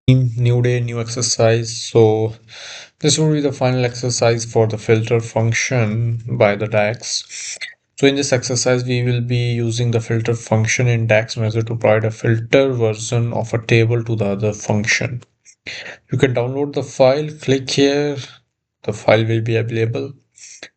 New day, new exercise. So this will be the final exercise for the filter function by the DAX. So in this exercise, we will be using the filter function in DAX measure to provide a filter version of a table to the other function. You can download the file, click here, the file will be available.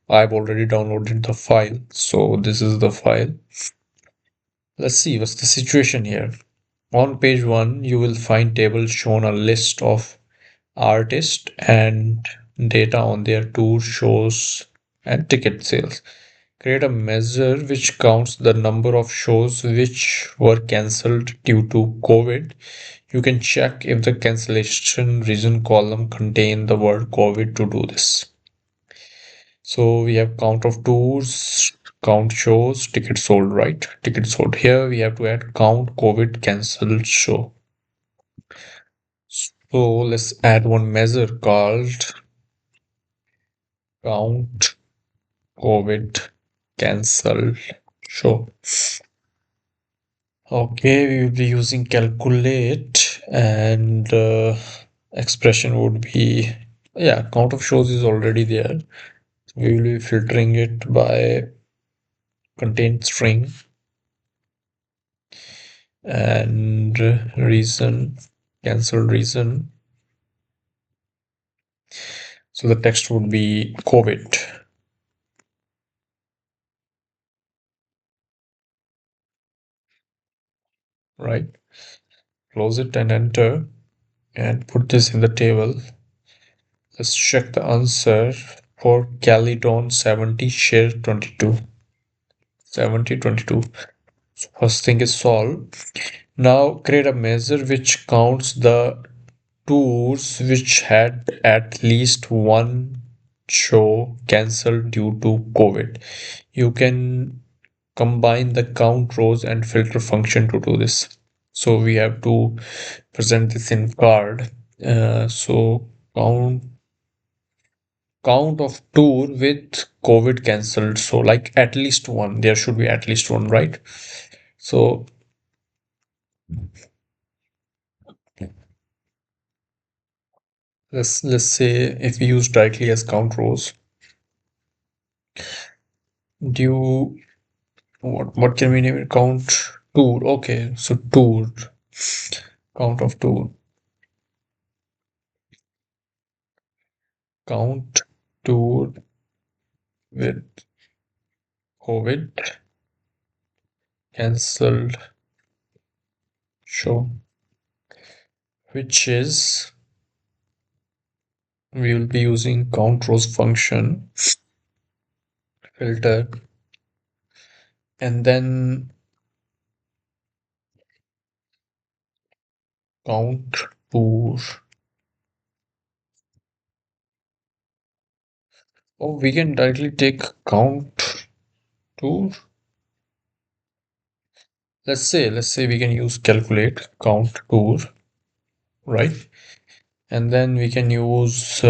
I've already downloaded the file, so this is the file. Let's see what's the situation here. On page 1, you will find tables shown a list of artists and data on their tour shows and ticket sales. Create a measure which counts the number of shows which were cancelled due to COVID. You can check if the cancellation reason column contain the word COVID to do this. So we have count of tours, count shows, tickets sold, right? Tickets sold. Here we have to add count COVID cancelled show. So let's add one measure called count COVID cancelled show. Okay, we will be using calculate and expression would be, yeah, count of shows is already there. We will be filtering it by contain string and reason, cancelled reason. So the text would be COVID, right? Close it and enter and put this in the table. Let's check the answer for Caledon 70 share 22. 70 22. So first thing is solve. Now create a measure which counts the tours which had at least one show cancelled due to COVID. You can combine the count rows and filter function to do this. So we have to present this in card. So count of tour with COVID cancelled. So like at least one, there should be at least one, right? So let's say if we use directly as count rows, do what can we name it? Count tour. Okay, so tour, count of tour, count tour with COVID cancelled show, which is we will be using count rows function filter and then count tour. Oh, we can directly take count tour. Let's say we can use calculate count tour, right? And then we can use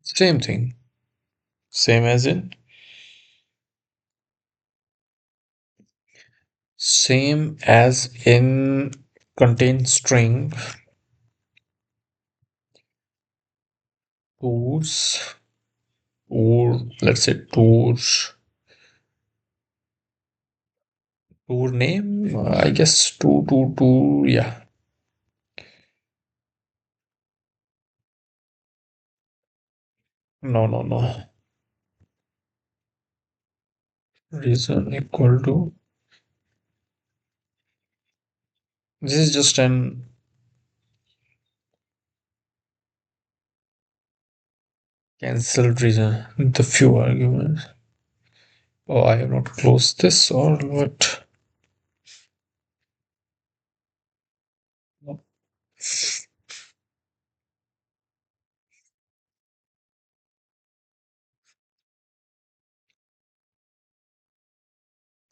same thing, same as in same as in contain string tours or let's say tour name. I guess two. Yeah. No. Reason equal to. This is just an cancelled reason. The few arguments. Oh, I have not closed this or what?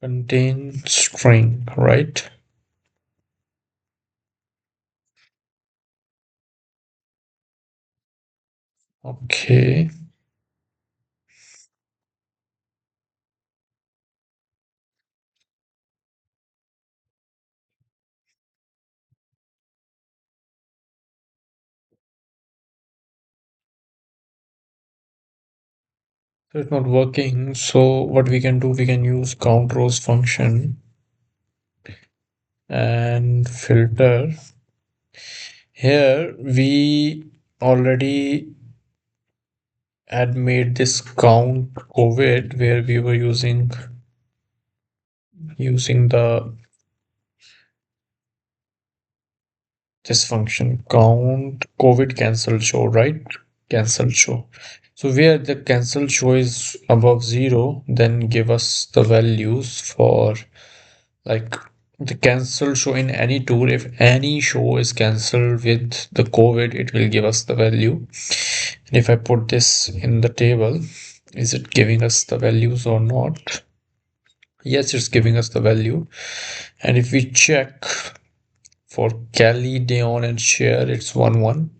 Contain string, right? Okay. So it's not working. So what we can do, we can use count rows function and filter. Here we already had made this count COVID where we were using the this function count COVID cancel show, right? Cancel show. So where the cancel show is above 0, then give us the values for like the cancel show in any tool. If any show is cancelled with the COVID, it will give us the value. And if I put this in the table, is it giving us the values or not? Yes, it's giving us the value. And if we check for Cali, Deon, and share, it's 1 1.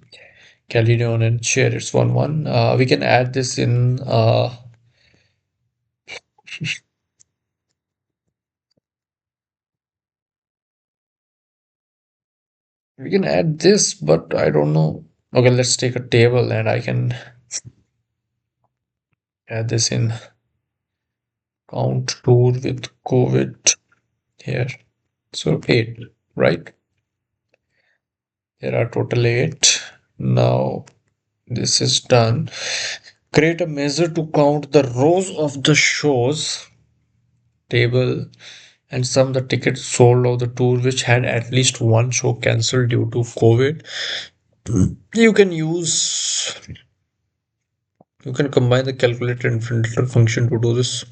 Cali, Deon, and share, it's 1 1. We can add this in. We can add this, but I don't know. Okay, let's take a table and I can add this in count tour with COVID here. So 8, right? There are total 8. Now this is done. Create a measure to count the rows of the shows table and sum the tickets sold of the tour which had at least one show cancelled due to COVID. You can use you can combine the calculator and filter function to do this.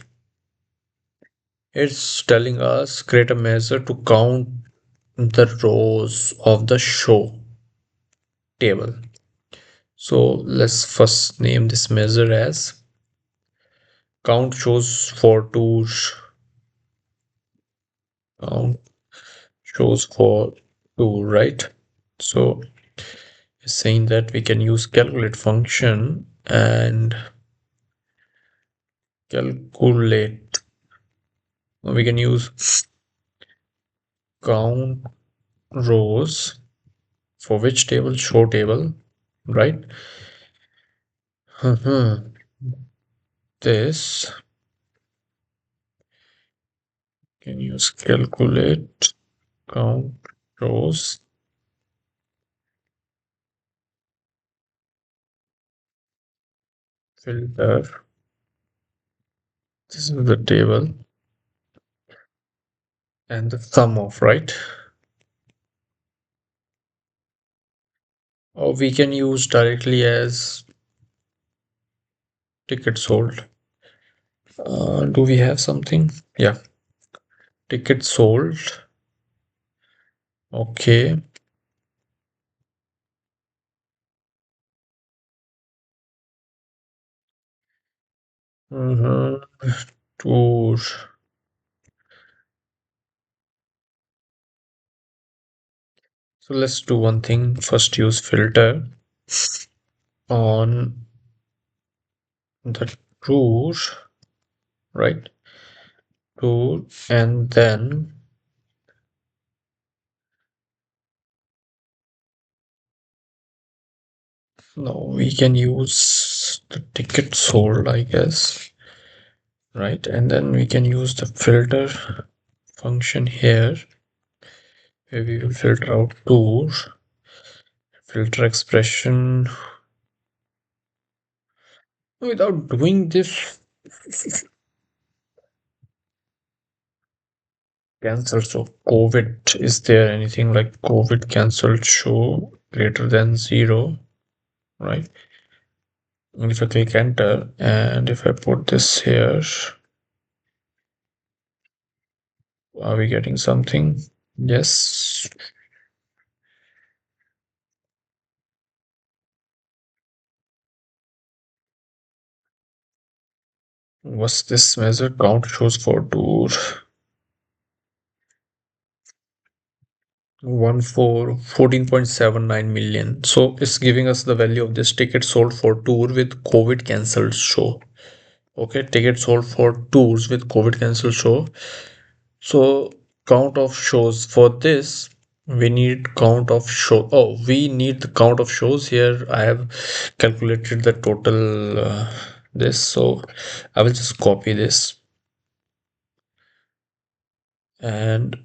It's telling us create a measure to count the rows of the show table. So let's first name this measure as count shows for tours. Count shows for tour, right? So it's saying that we can use calculate function and calculate. We can use count rows for which table? Show table, right? This can use calculate count rows filter. This is the table and the sum of, right? Or we can use directly as ticket sold. Do we have something? Yeah, ticket sold. Okay. Tour. So let's do one thing. First use filter on the tour, right? Tour, and then no, we can use the ticket sold, I guess, right? And then we can use the filter function here where we will filter out tour, filter expression. Without doing this, cancel. So COVID, is there anything like COVID cancelled show greater than 0, right? And if I click enter and if I put this here, are we getting something? Yes. What's this measure? Count shows for tour 14.79 million. So it's giving us the value of this ticket sold for tour with COVID cancelled show. Okay, ticket sold for tours with COVID cancelled show. So count of shows for this, we need count of show. We need the count of shows here. I have calculated the total this. So I will just copy this and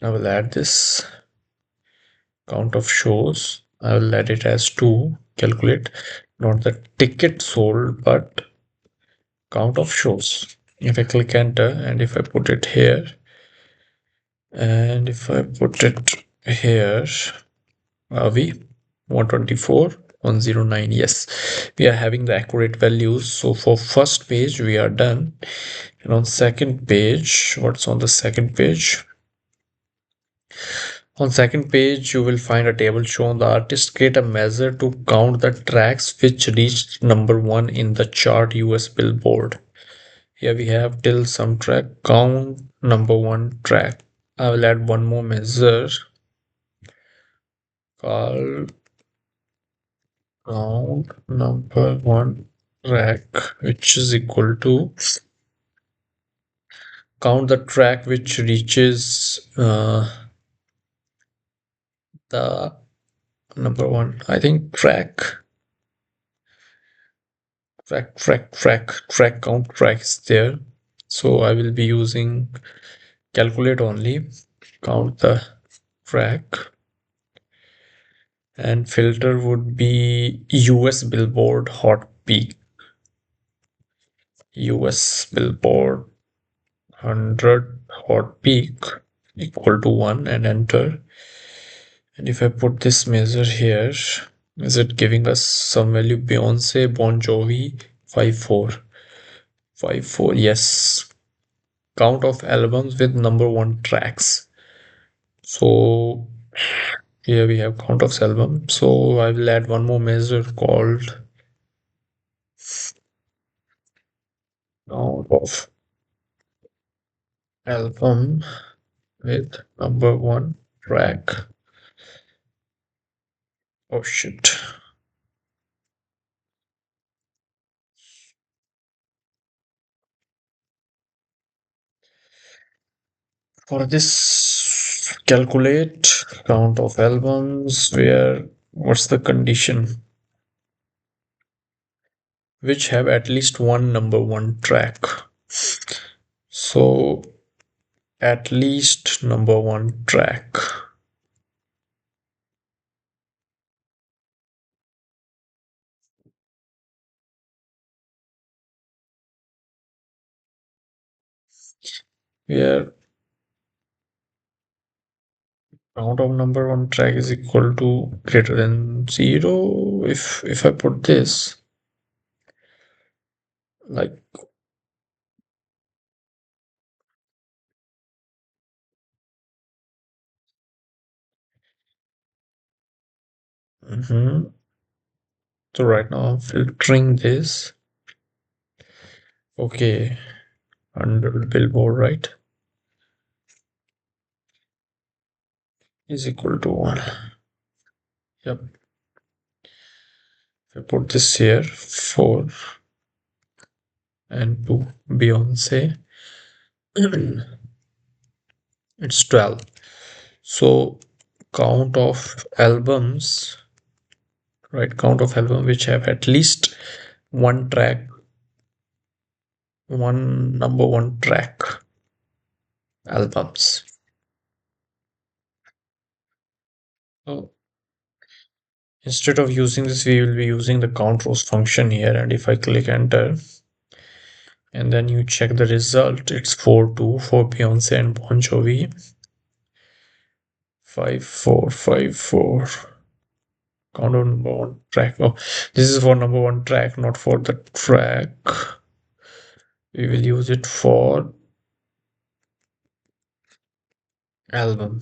I will add this count of shows. I will add it as 2, calculate not the ticket sold but count of shows. If I click enter and if I put it here and if I put it here, are we 124 109? Yes, we are having the accurate values. So for first page we are done, and on second page, what's on the second page? On second page, you will find a table showing the artist create a measure to count the tracks which reached number 1 in the chart US Billboard. Here we have till some track count number 1 track. I will add one more measure called count number 1 track, which is equal to count the track which reaches the number 1. I think track count track is there. So I will be using calculate only, count the track, and filter would be US Billboard hot peak. US Billboard 100 hot peak equal to 1 and enter. And if I put this measure here, is it giving us some value? Beyonce, Bon Jovi, 54. 54, yes. Count of albums with number 1 tracks. So here we have count of album. So I will add one more measure called count of album with number 1 track. Oh shit. For this, calculate count of albums where what's the condition? Which have at least one number 1 track. So at least number 1 track. Where count of number 1 track is equal to greater than 0. If I put this like so right now I'm filtering this. Okay, under billboard, right, is equal to 1. Yep. If I put this here 4 and 2 Beyonce, it's 12. So count of albums, right, count of album which have at least 1 track, one number 1 track albums. So instead of using this, we will be using the COUNTROWS function here, and if I click enter and then you check the result, it's 4-2 for Beyonce and Bon Jovi, 5-4-5-4. Count on number 1 track. Oh, this is for number 1 track, not for the track. We will use it for album.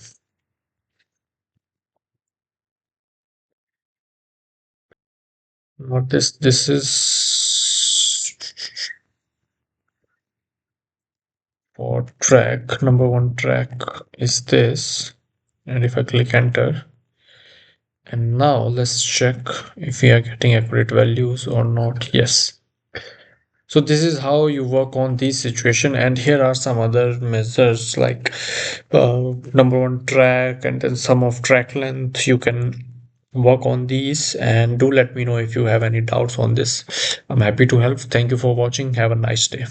Not this. This is for track. Number 1 track is this. And if I click enter, and now let's check if we are getting accurate values or not. Yes. So this is how you work on this situation, and here are some other measures like number 1 track and then sum of track length. You can work on these, and do let me know if you have any doubts on this. I'm happy to help. Thank you for watching. Have a nice day.